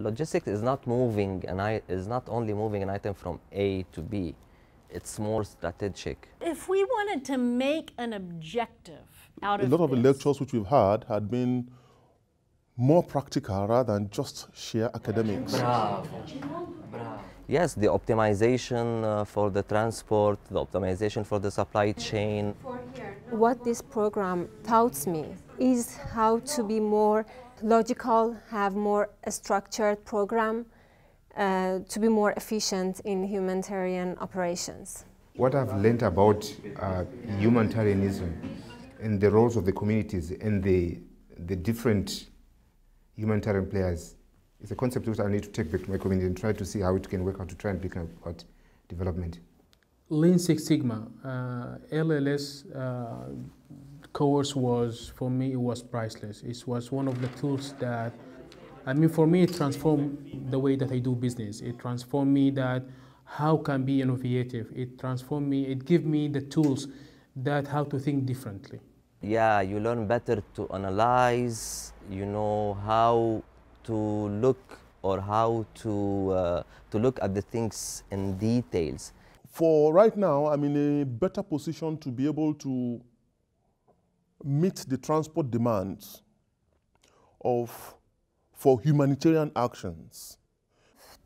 Logistics is not moving, is not only moving an item from A to B. It's more strategic. If we wanted to make an objective out of a lot of the this, lectures which we've had had been more practical rather than just sheer academics. Bravo. Bravo. Yes, the optimization for the transport, the optimization for the supply chain. What this program taught me is how to be more logical, have more a structured program, to be more efficient in humanitarian operations. What I've learned about humanitarianism and the roles of the communities and the different humanitarian players is a concept which I need to take back to my community and try to see how it can work out to try and bring about development. Lean Six Sigma, LLS course was, for me, it was priceless. It was one of the tools that, I mean, for me, it transformed the way that I do business. It transformed me that how can be innovative. It transformed me, it gave me the tools that how to think differently. Yeah, you learn better to analyze, you know how to look or how to look at the things in details. For right now, I'm in a better position to be able to meet the transport demands for humanitarian actions.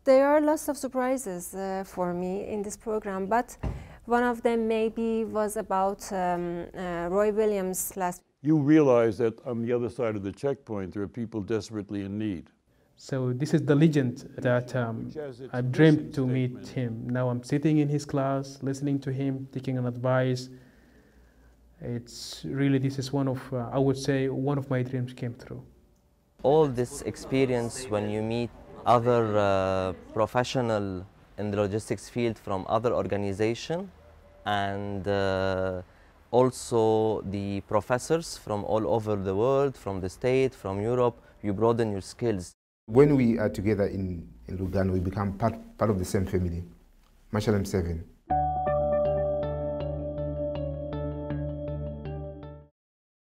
There are lots of surprises for me in this program, but one of them maybe was about Roy Williams last. You realize that on the other side of the checkpoint there are people desperately in need. So this is the legend that I've dreamt to meet him. Now I'm sitting in his class, listening to him, taking an advice. It's really, this is one of, I would say, one of my dreams came true. All this experience when you meet other professionals in the logistics field from other organizations and also the professors from all over the world, from the States, from Europe, you broaden your skills. When we are together in Lugano, we become part of the same family, Mashalem 7.